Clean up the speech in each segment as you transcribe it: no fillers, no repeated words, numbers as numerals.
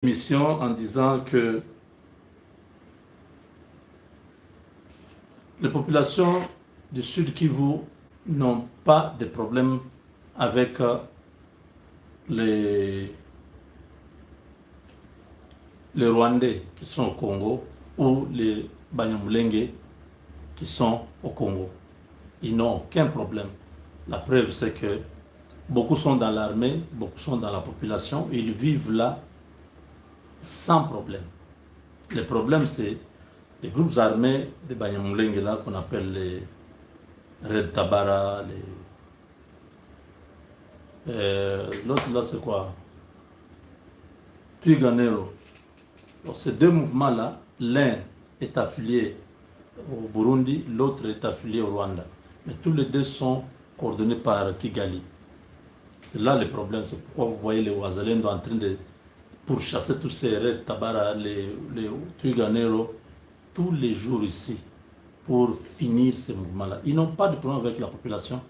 Mission en disant que les populations du Sud Kivu n'ont pas de problème avec les, les Rwandais qui sont au Congo ou les Banyamulenge qui sont au Congo. Ils n'ont aucun problème. La preuve, c'est que beaucoup sont dans l'armée, beaucoup sont dans la population, et ils vivent là sans problème. Le problème, c'est les groupes armés de Banyamulenge là qu'on appelle les Red Tabara, l'autre là c'est quoi? Twirwaneho. Donc ces deux mouvements-là, l'un est affilié au Burundi, l'autre est affilié au Rwanda. Mais tous les deux sont coordonnés par Kigali. C'est là le problème, c'est pourquoi vous voyez les Wazalendo en train de pourchasser tous ces Red Tabara, les Twirwaneho, tous les jours ici, pour finir ces mouvements-là. Ils n'ont pas de problème avec la population.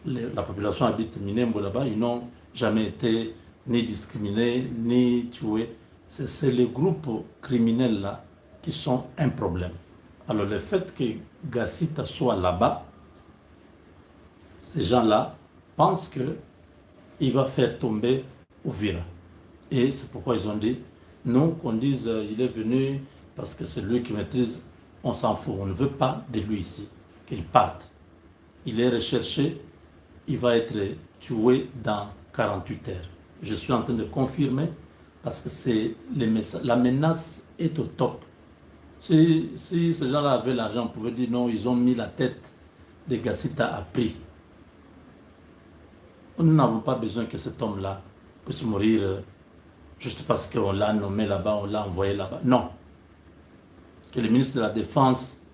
La population habite Minembwe là-bas, ils n'ont jamais été ni discriminés, ni tués. C'est les groupes criminels là qui sont un problème. Alors le fait que Gassita soit là-bas, ces gens-là pensent qu'il va faire tomber Uvira. Et c'est pourquoi ils ont dit, non, qu'on dise il est venu parce que c'est lui qui maîtrise, on s'en fout, on ne veut pas de lui ici, qu'il parte. Il est recherché, il va être tué dans 48 heures. Je suis en train de confirmer parce que c'est la menace est au top. Si ces gens-là avaient l'argent, on pouvait dire non, ils ont mis la tête de Gassita à prix. Nous n'avons pas besoin que cet homme-là puisse mourir juste parce qu'on l'a nommé là-bas, on l'a envoyé là-bas. Non. Que le ministre de la Défense,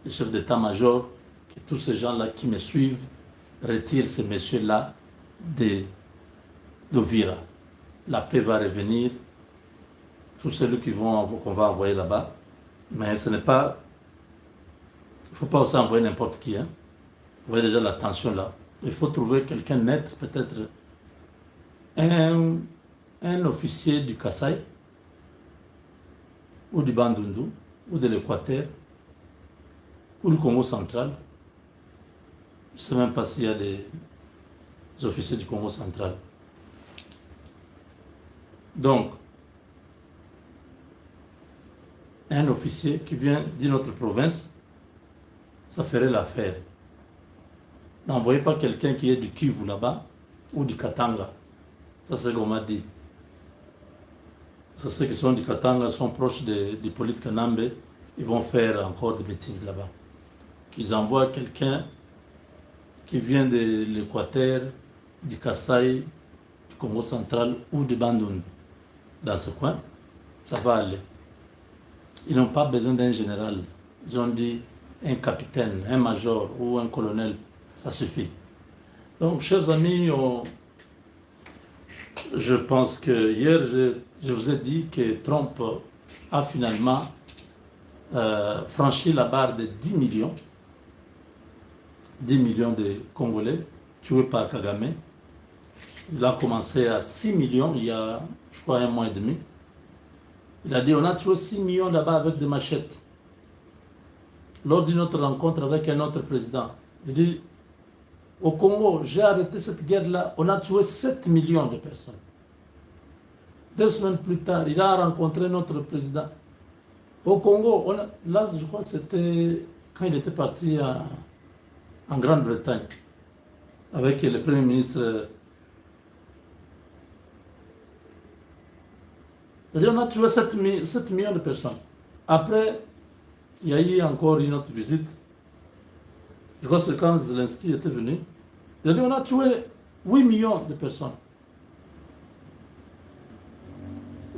le chef d'état-major, que tous ces gens-là qui me suivent retirent ces messieurs-là d'Uvira. La paix va revenir, tous ceux qu'on va envoyer là-bas. Mais ce n'est pas... Il ne faut pas aussi envoyer n'importe qui. Hein. Vous voyez déjà la tension là. Il faut trouver quelqu'un neutre, peut-être un officier du Kasaï, ou du Bandundu, ou de l'Équateur, ou du Congo central. Je ne sais même pas s'il y a des officiers du Congo central. Donc, un officier qui vient d'une autre province, ça ferait l'affaire. N'envoyez pas quelqu'un qui est du Kivu là-bas, ou du Katanga. Ça, c'est ce qu'on m'a dit. Ceux qui sont du Katanga sont proches du Polyte Kanambe, ils vont faire encore des bêtises là-bas. Qu'ils envoient quelqu'un qui vient de l'Équateur, du Kasaï, du Congo central ou du Bandundu. Dans ce coin, ça va aller. Ils n'ont pas besoin d'un général. Ils ont dit un capitaine, un major ou un colonel, ça suffit. Donc, chers amis, je pense que hier, je vous ai dit que Trump a finalement franchi la barre de 10 millions. 10 millions de Congolais tués par Kagame. Il a commencé à 6 millions il y a, je crois, 1 mois et demi. Il a dit, on a tué 6 millions là-bas avec des machettes. Lors d'une autre rencontre avec un autre président, il dit, au Congo, j'ai arrêté cette guerre-là, on a tué 7 millions de personnes. 2 semaines plus tard, il a rencontré notre président. Au Congo, là, je crois que c'était quand il était parti en Grande-Bretagne, avec le Premier ministre. On a tué 7 millions de personnes. Après, il y a eu encore une autre visite. Je crois que c'est quand Zelensky était venu. Il a dit on a tué 8 millions de personnes.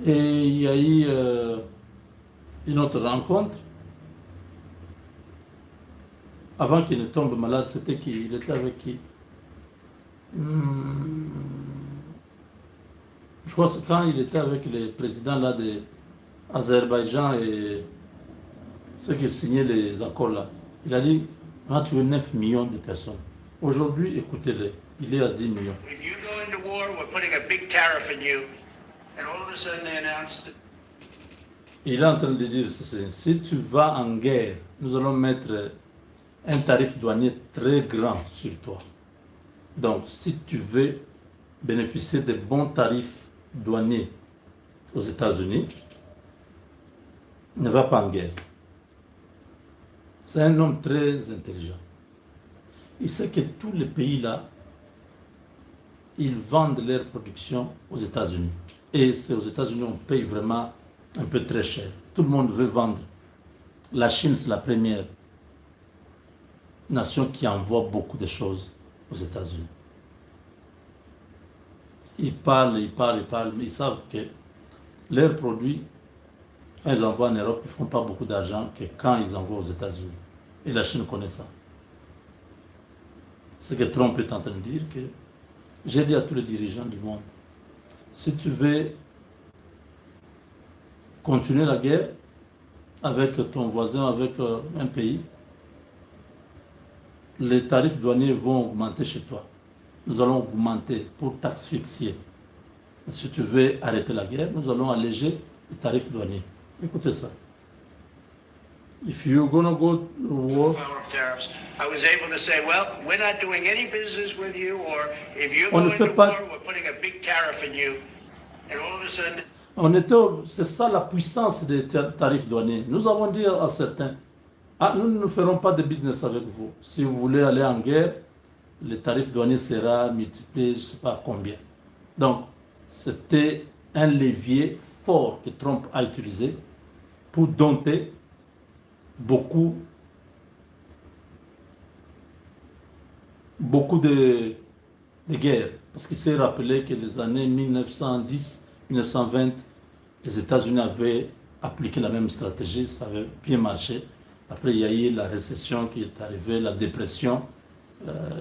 Et il y a eu une autre rencontre. Avant qu'il ne tombe malade, c'était qui? Il était avec qui? Je crois que c'est quand il était avec les présidents là de Azerbaïdjan et ceux qui signaient les accords là. Il a dit on a tué 9 millions de personnes. Aujourd'hui, écoutez-le, il est à 10 millions. And all of a sudden they announced. Il est en train de dire ceci, si tu vas en guerre, nous allons mettre un tarif douanier très grand sur toi. Donc, si tu veux bénéficier de bons tarifs douaniers aux États-Unis, ne va pas en guerre. C'est un homme très intelligent. Il sait que tous les pays-là, ils vendent leur production aux États-Unis. Et c'est aux États-Unis qu'on paye vraiment un peu très cher. Tout le monde veut vendre. La Chine, c'est la première nation qui envoie beaucoup de choses aux États-Unis. Ils parlent, mais ils savent que leurs produits, quand ils envoient en Europe, ils ne font pas beaucoup d'argent que quand ils envoient aux États-Unis. Et la Chine connaît ça. C'est que Trump est en train de dire que j'ai dit à tous les dirigeants du monde, si tu veux continuer la guerre avec ton voisin, avec un pays, les tarifs douaniers vont augmenter chez toi. Nous allons augmenter pour t'asphyxier. Si tu veux arrêter la guerre, nous allons alléger les tarifs douaniers. Écoutez ça. If you're gonna go to war, Power of tariffs. I was able to say, well, we're not doing any business with you, or if you're going to war, we're putting a big tariff on you. And all of a sudden, c'est ça la puissance des tarifs douaniers. Nous avons dit à certains, ah, nous ne ferons pas de business avec vous. Si vous voulez aller en guerre, le tarif douanier sera multiplié, je ne sais pas combien. Donc, c'était un levier fort que Trump a utilisé pour dompter beaucoup de guerres. Parce qu'il s'est rappelé que les années 1910-1920, les États-Unis avaient appliqué la même stratégie, ça avait bien marché. Après, il y a eu la récession qui est arrivée, la dépression,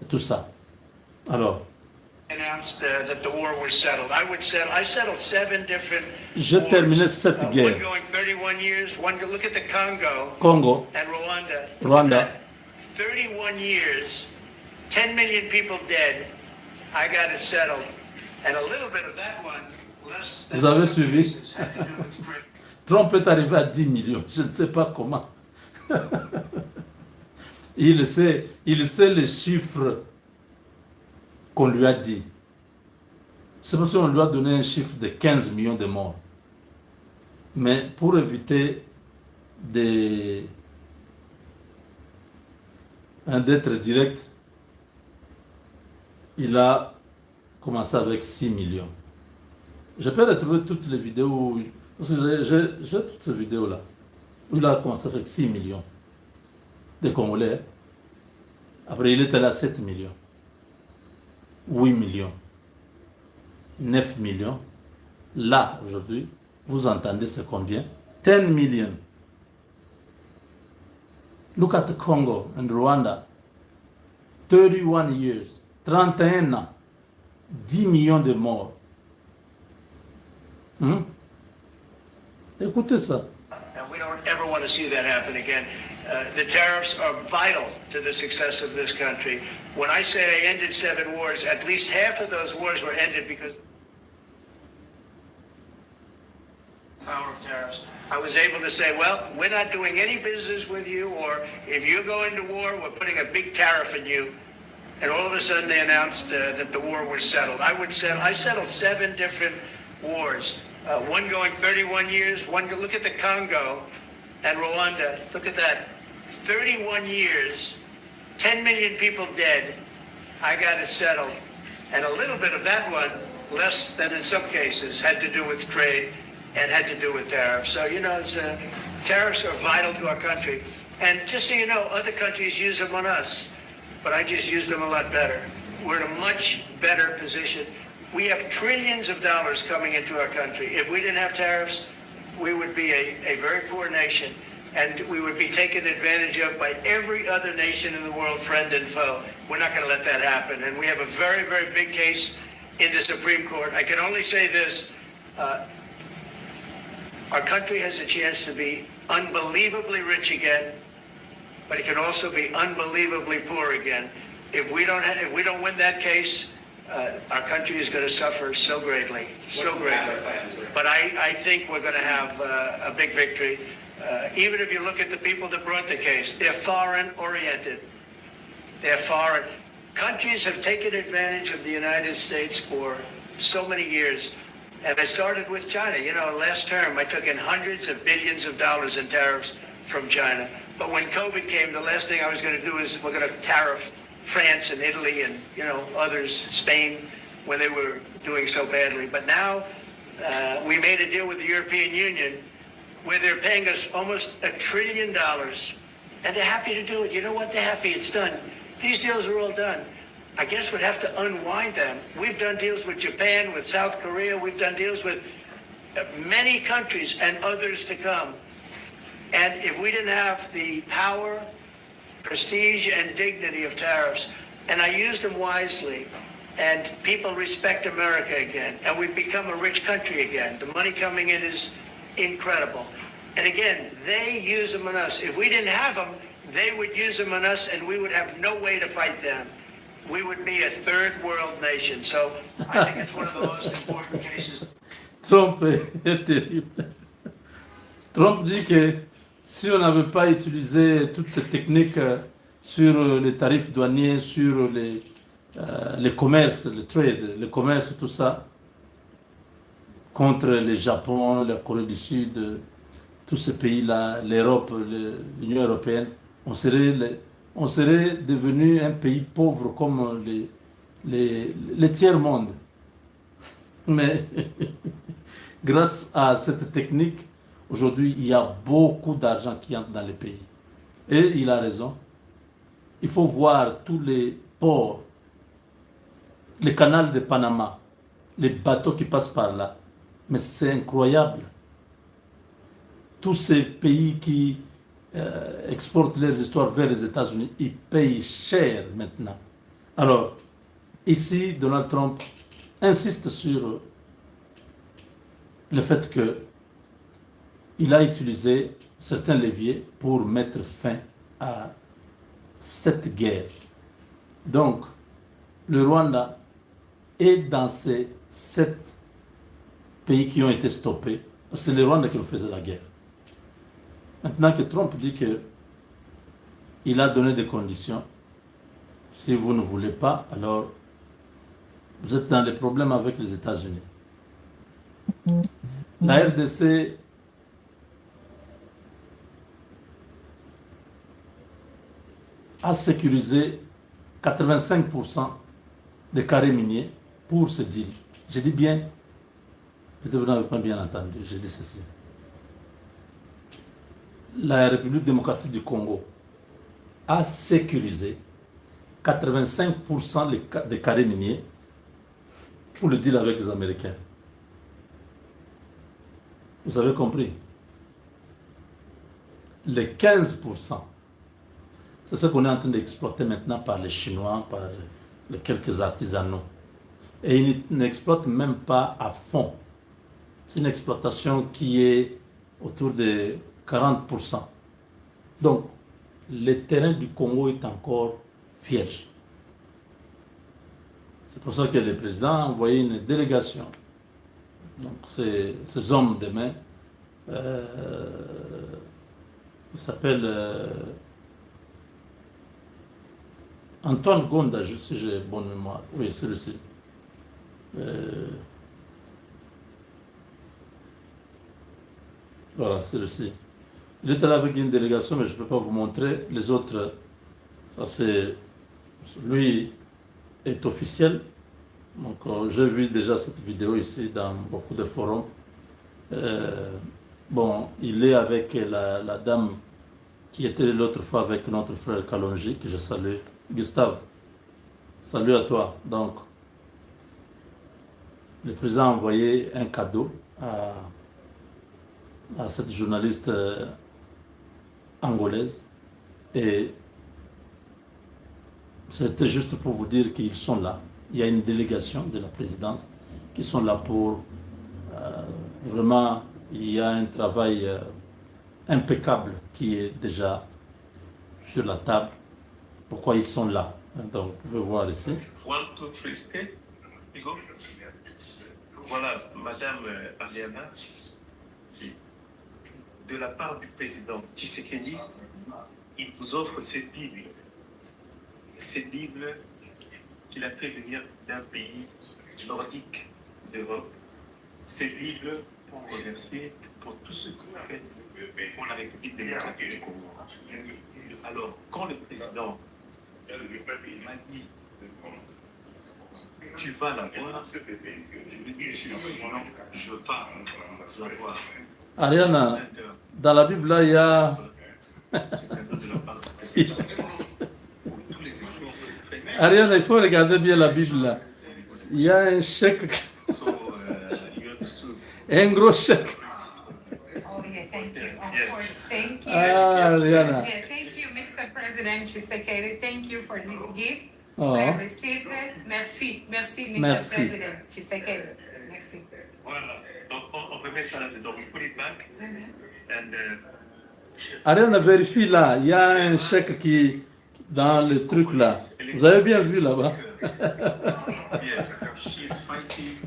tout ça. Alors, j'ai terminé cette guerre. Congo, Rwanda. 31 years, 10 million people dead. I got it settled. And a little bit of that one, less than. Vous avez suivi? Trump est arrivé à 10 millions. Je ne sais pas comment. il sait les chiffres qu'on lui a dit. C'est parce qu'on lui a donné un chiffre de 15 millions de morts. Mais pour éviter d'être direct, il a commencé avec 6 millions. Je peux retrouver toutes les vidéos, parce que j'ai toutes ces vidéos-là, où il a commencé avec 6 millions de Congolais. Après, il était là 7 millions, 8 millions, 9 millions. Là, aujourd'hui, vous entendez c'est combien? 10 millions. Look at the Congo and Rwanda. 31 years, 31 ans, 10 millions de morts. Écoutez ça. And we don't ever want to see that happen again. The tariffs are vital to the success of this country. When I say I ended 7 wars, at least half of those wars were ended because power of tariffs. I was able to say, well, we're not doing any business with you, or if you're going to war, we're putting a big tariff on you. And all of a sudden they announced that the war was settled. I settled 7 different wars. One going 31 years, look at the Congo and Rwanda. Look at that. 31 years, 10 million people dead. I got it settled. And a little bit of that one, less than in some cases, had to do with trade and had to do with tariffs. So, tariffs are vital to our country. And just so you know, other countries use them on us, but I just use them a lot better. We're in a much better position. We have trillions of dollars coming into our country. If we didn't have tariffs, we would be a very poor nation, and we would be taken advantage of by every other nation in the world, friend and foe. We're not going to let that happen. And we have a very, very big case in the Supreme Court. I can only say this. Our country has a chance to be unbelievably rich again, but it can also be unbelievably poor again. If we don't win that case, our country is going to suffer so greatly, so greatly. But I think we're going to have a big victory. Even if you look at the people that brought the case, they're foreign-oriented. They're foreign. Countries have taken advantage of the United States for so many years. And it started with China. You know, last term, I took in hundreds of billions of dollars in tariffs from China. But when COVID came, the last thing I was going to do is we're going to tariff France and Italy and, you know, others, Spain, when they were doing so badly. But now we made a deal with the European Union where they're paying us almost $1 trillion. And they're happy to do it. You know what? They're happy it's done. These deals are all done. I guess we'd have to unwind them. We've done deals with Japan, with South Korea. We've done deals with many countries and others to come. And if we didn't have the power, prestige, and dignity of tariffs, and I used them wisely, and people respect America again, and we've become a rich country again. The money coming in is incredible. And again, they use them on us. If we didn't have them, they would use them on us, and we would have no way to fight them. We would be a third world nation. So I think it's one of the most important cases. Trump est terrible. Trump dit que si on n'avait pas utilisé toutes ces techniques sur les tarifs douaniers, sur les commerces, le trade, le commerce, tout ça, contre le Japon, la Corée du Sud, tous ces pays-là, l'Europe, l'Union européenne, on serait devenu un pays pauvre comme les tiers-monde. Mais grâce à cette technique, aujourd'hui, il y a beaucoup d'argent qui entre dans les pays. Et il a raison. Il faut voir tous les ports, les canaux de Panama, les bateaux qui passent par là. Mais c'est incroyable. Tous ces pays qui exportent leurs histoires vers les États-Unis, ils payent cher maintenant. Alors, ici, Donald Trump insiste sur le fait qu'il a utilisé certains leviers pour mettre fin à cette guerre. Donc, le Rwanda est dans ces 7 pays qui ont été stoppés. C'est le Rwanda qui nous faisait la guerre. Maintenant que Trump dit qu'il a donné des conditions, si vous ne voulez pas, alors vous êtes dans les problèmes avec les États-Unis. La RDC a sécurisé 85% des carrés miniers pour ce deal. Je dis bien, peut-être vous n'avez pas bien entendu, je dis ceci. La République démocratique du Congo a sécurisé 85% des carrés miniers pour le deal avec les Américains. Vous avez compris? Les 15%, c'est ce qu'on est en train d'exploiter maintenant par les Chinois, par les quelques artisanaux. Et ils n'exploitent même pas à fond. C'est une exploitation qui est autour de 40%. Donc, le terrain du Congo est encore vierge. C'est pour ça que le président a envoyé une délégation. Donc, ces hommes de main, il s'appelle Antoine Gonda, si j'ai bonne mémoire. Oui, c'est celui-ci. Voilà, c'est celui-ci. Il était là avec une délégation, mais je ne peux pas vous montrer. Les autres, ça c'est... Lui est officiel. Donc j'ai vu déjà cette vidéo ici dans beaucoup de forums. Bon, il est avec la dame qui était l'autre fois avec notre frère Kalonji, que je salue. Gustave, salut à toi. Donc, le président a envoyé un cadeau à cette journaliste angolaise. Et c'était juste pour vous dire qu'ils sont là. Il y a une délégation de la présidence qui sont là pour... vraiment, il y a un travail impeccable qui est déjà sur la table. Pourquoi ils sont là? Donc, vous pouvez voir ici. Want to free speech? Hugo. Voilà, Madame Ariana, de la part du président Tshisekedi, il vous offre cette Bible. Cette Bible qu'il a fait venir d'un pays nordique d'Europe. Cette Bible pour vous remercier pour tout ce que vous faites pour la République démocratique du Congo. Alors, quand le président m'a dit tu vas la voir, je lui dis, monsieur le président, je veux pas la voir. Ariana, dans la Bible, là, il y a... Ariana, il faut regarder bien la Bible, là. Il y a un chèque, un gros chèque. Oh, yeah, thank you. Of course, thank you. Ah, Ariana. Yeah, thank you, Mr. President Tshisekedi. Thank you for this gift. Oh. I received it. Merci, merci, Mr. Merci. President Tshisekedi. Merci. Voilà, donc on remet ça là-dedans. We put it back. And, Ariana, vérifie là, il y a un chèque qui dans le truc là. Vous avez bien vu là-bas. yes, she's fighting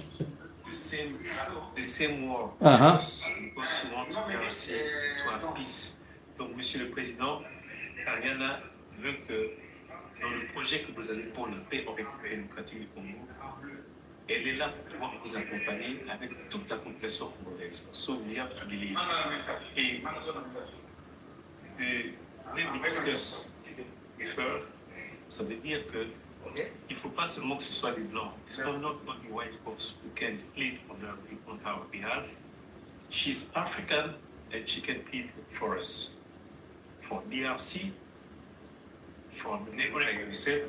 the same war Uh-huh. because she wants DRC to have peace. Donc, Monsieur le Président, Ariana veut que dans le projet que vous avez pour la paix en République démocratique du Congo, elle est là pour pouvoir vous accompagner avec toute la population congolaise. So we have to believe. Et we discuss with her, ça veut dire que il ne faut pas seulement que ce soit les blancs. It's not only white folks who can plead on our behalf. She's African and she can plead for us. For DRC, for the neighbor, like you said,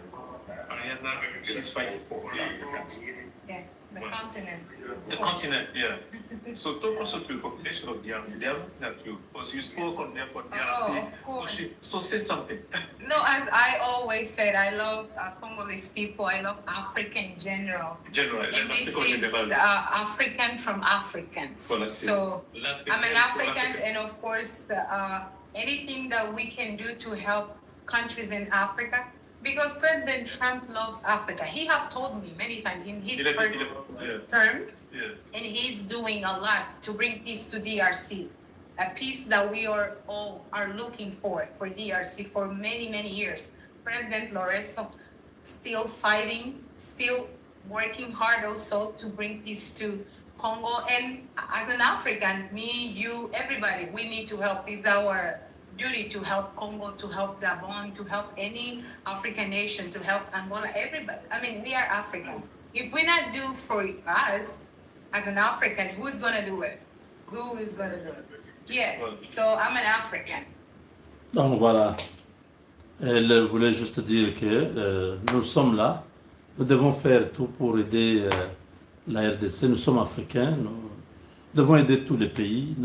Ariana, she's fighting for all Africans. Yeah, the continent. The continent, yeah. So talk also to the population of DRC. They are looking at you because you spoke on behalf of DRC. of course. So say something. No, as I always said, I love Congolese people. I love Africa in general. General, And this Africa is general. African from Africans. Voilà, c'est- So Là, c'est I'm an pour African, l'Afrique. and of course, anything that we can do to help countries in Africa, because President Trump loves Africa. He have told me many times in his first term, Yeah. and he's doing a lot to bring peace to DRC, a peace that we are all are looking for DRC for many, many years. President Lorenzo still fighting, still working hard also to bring peace to Congo. And as an African, me, you, everybody, we need to help. It's our duty to help Congo, to help Gabon, to help any African nation, to help Angola, everybody. I mean, we are Africans. If we not do for us, as an African, who's gonna do it? Who is gonna do it? Yeah, so I'm an African. Donc voilà. Elle voulait juste dire que nous sommes là. Nous devons faire tout pour aider la RDC. Nous sommes africains. Nous devons aider tous les pays.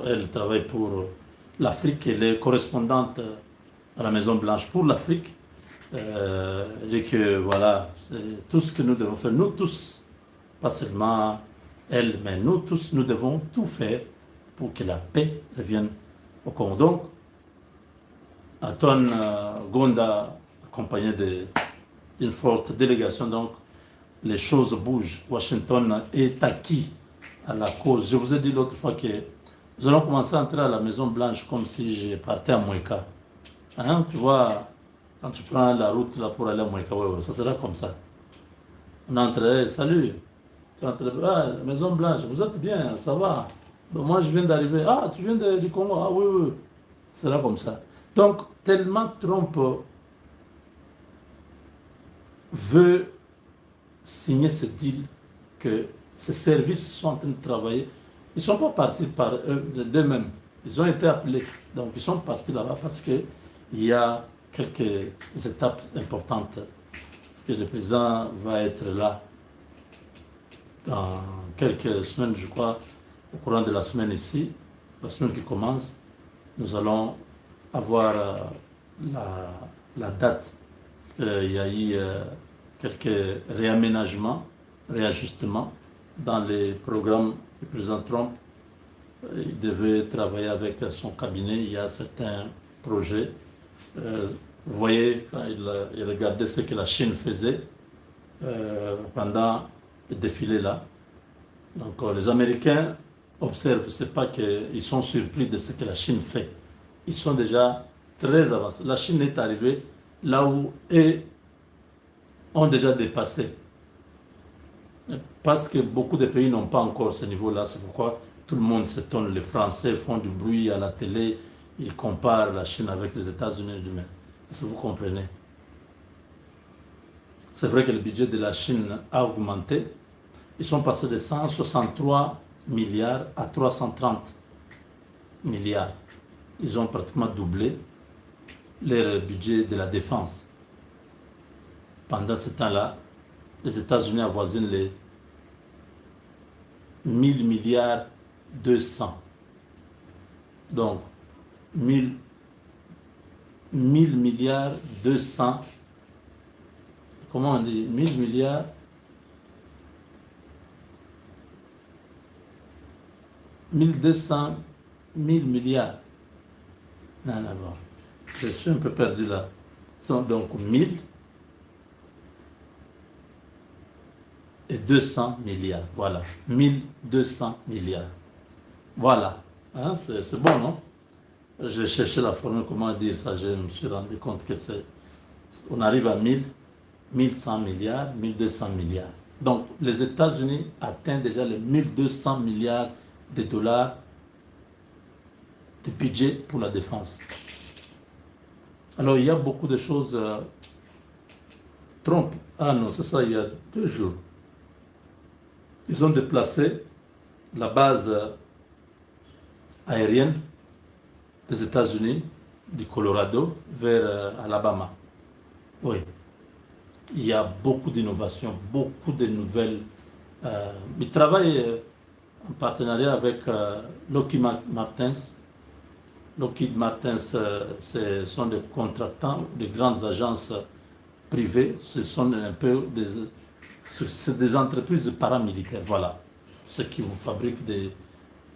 Elle travaille pour l'Afrique. Elle est correspondante à la Maison Blanche pour l'Afrique. Elle dit que voilà, c'est tout ce que nous devons faire. Nous tous, pas seulement elle, mais nous tous, nous devons tout faire pour que la paix revienne au Congo. Donc, Anton Gonda, accompagné d'une forte délégation, donc les choses bougent. Washington est acquis à la cause. Je vous ai dit l'autre fois que nous allons commencer à entrer à la Maison Blanche comme si je partais à Moïka. Hein, tu vois, quand tu prends la route là pour aller à Moïka, ouais, ça sera comme ça. On entre, salut, tu entres, ah, la Maison Blanche, vous êtes bien, ça va. Donc, moi je viens d'arriver, ah, tu viens du Congo, ah oui, oui, ça sera comme ça. Donc, tellement Trump veut signer ce deal que ces services sont en train de travailler. Ils ne sont pas partis par d'eux-mêmes. Ils ont été appelés. Donc, ils sont partis là-bas parce qu'il y a quelques étapes importantes. Parce que le président va être là dans quelques semaines, je crois, au courant de la semaine ici, la semaine qui commence. Nous allons avoir la date. Parce qu'il y a eu quelques réaménagements, réajustements dans les programmes du président Trump. Il devait travailler avec son cabinet. Il y a certains projets. Vous voyez, quand il regardait ce que la Chine faisait, pendant le défilé là. Donc les Américains observent, c'est pas qu'ils sont surpris de ce que la Chine fait. Ils sont déjà très avancés. La Chine est arrivée là où eux ont déjà dépassé. Parce que beaucoup de pays n'ont pas encore ce niveau-là. C'est pourquoi tout le monde s'étonne. Les Français font du bruit à la télé. Ils comparent la Chine avec les États-Unis du Nord. Est-ce que vous comprenez? C'est vrai que le budget de la Chine a augmenté. Ils sont passés de 163 milliards à 330 milliards. Ils ont pratiquement doublé leur budget de la défense. Pendant ce temps-là, les États-Unis avoisinent les 1000 milliards 200. Donc, 1000 milliards 200. Comment on dit? 1000 milliards. 1200 000 milliards. Non, non, bon. Je suis un peu perdu là. Ce sont donc 1000 et 200 milliards. Voilà. 1200 milliards. Voilà. Hein, c'est bon, non? J'ai cherché la formule, comment dire ça. Je me suis rendu compte que c'est... On arrive à 1000, 1100 milliards, 1200 milliards. Donc, les États-Unis atteignent déjà les 1200 milliards de dollars de budget pour la défense. Alors, il y a beaucoup de choses. Trump, ah non, c'est ça, il y a 2 jours. Ils ont déplacé la base aérienne des États-Unis, du Colorado, vers Alabama. Oui. Il y a beaucoup d'innovations, beaucoup de nouvelles. Ils travaillent en partenariat avec Lockheed Martin. Lockheed Martin, ce sont des contractants de grandes agences privées. Ce sont un peu des entreprises paramilitaires. Voilà. Ceux qui vous fabriquent des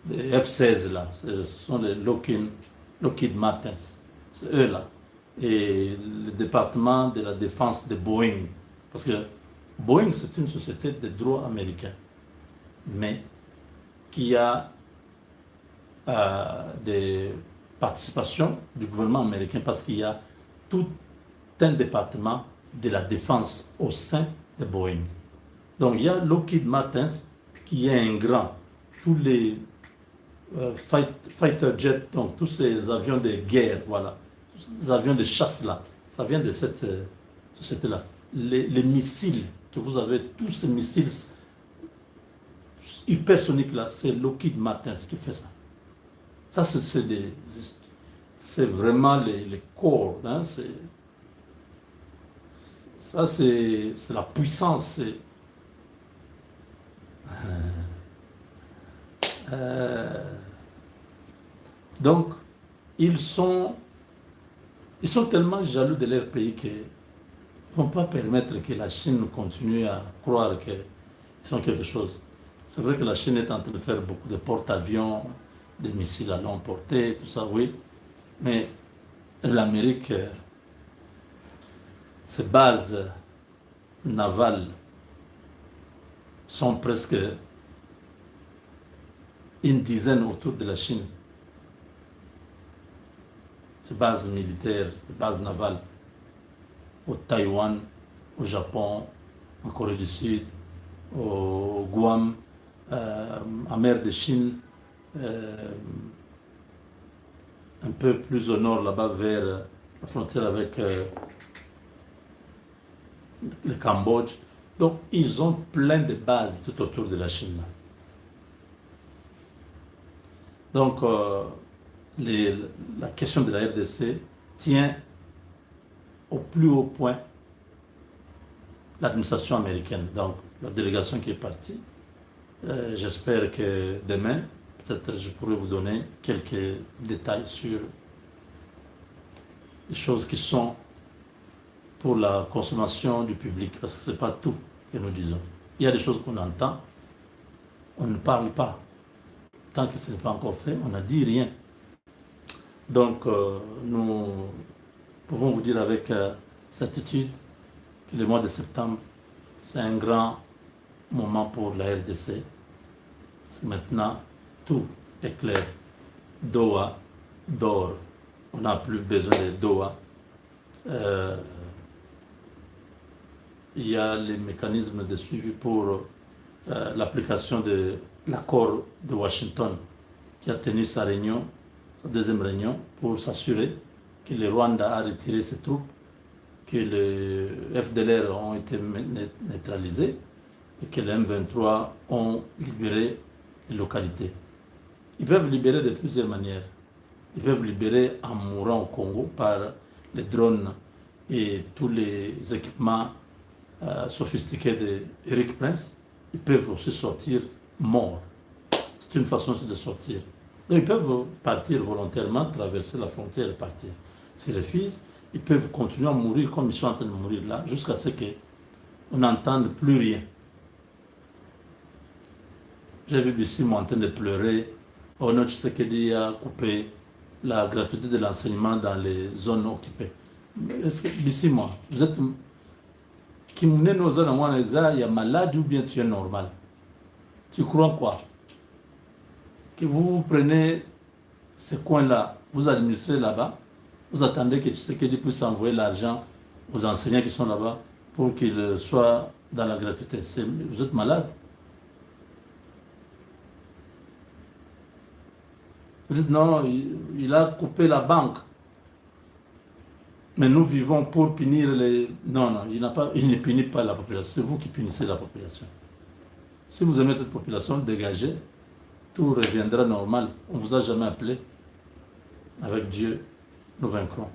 F-16 là. Ce sont les Lockheed Martin. C'est eux là. Et le département de la défense de Boeing. Parce que Boeing, c'est une société de droit américain. Mais qui a des participations du gouvernement américain parce qu'il y a tout un département de la défense au sein de Boeing. Donc il y a Lockheed Martin qui est un grand. Tous les fighter jets, donc tous ces avions de guerre, voilà, tous ces avions de chasse là, ça vient de cette société-là. Les missiles que vous avez, tous ces missiles hypersonique là, c'est Lockheed Martin qui fait ça. Ça, c'est vraiment les corps. Hein, ça, c'est la puissance. Donc, ils sont tellement jaloux de leur pays qu'ils ne vont pas permettre que la Chine continue à croire qu'ils sont quelque chose. C'est vrai que la Chine est en train de faire beaucoup de porte-avions, des missiles à longue portée, tout ça, oui. Mais l'Amérique, ses bases navales sont presque une dizaine autour de la Chine. Ses bases militaires, ses bases navales, au Taïwan, au Japon, en Corée du Sud, au Guam, en mer de Chine, un peu plus au nord là-bas vers la frontière avec le Cambodge. Donc ils ont plein de bases tout autour de la Chine. Donc la question de la RDC tient au plus haut point l'administration américaine. Donc la délégation qui est partie, j'espère que demain, peut-être je pourrai vous donner quelques détails sur les choses qui sont pour la consommation du public, parce que ce n'est pas tout que nous disons. Il y a des choses qu'on entend, on ne parle pas. Tant que ce n'est pas encore fait, on n'a dit rien. Donc, nous pouvons vous dire avec certitude que le mois de septembre C'est un grand moment pour la RDC. Maintenant, tout est clair. Doha dort. On n'a plus besoin de Doha. Il y a les mécanismes de suivi pour l'application de l'accord de Washington qui a tenu sa réunion, sa deuxième réunion, pour s'assurer que le Rwanda a retiré ses troupes, que les FDLR ont été neutralisés et que les M23 ont libéré les localités. Ils peuvent libérer de plusieurs manières. Ils peuvent libérer en mourant au Congo par les drones et tous les équipements sophistiqués d'Eric Prince. Ils peuvent aussi sortir morts. C'est une façon aussi de sortir. Donc ils peuvent partir volontairement, traverser la frontière et partir. S'ils refusent, ils peuvent continuer à mourir comme ils sont en train de mourir là, jusqu'à ce qu'on n'entende plus rien. J'ai vu Bissimo en train de pleurer. Ono Tshisekedi a coupé la gratuité de l'enseignement dans les zones occupées. Est-ce que Bissimo, vous êtes... Qui mène nos zones à il y a malade ou bien tu es normal? Tu crois quoi? Que vous prenez ce coin-là, vous administrez là-bas, vous attendez que Tshisekedi puisse envoyer l'argent aux enseignants qui sont là-bas pour qu'ils soient dans la gratuité. Vous êtes malade? Vous dites non, il a coupé la banque. Mais nous vivons pour punir les... Non, non, il ne punit pas la population. C'est vous qui punissez la population. Si vous aimez cette population, dégagez. Tout reviendra normal. On ne vous a jamais appelé. Avec Dieu, nous vaincrons.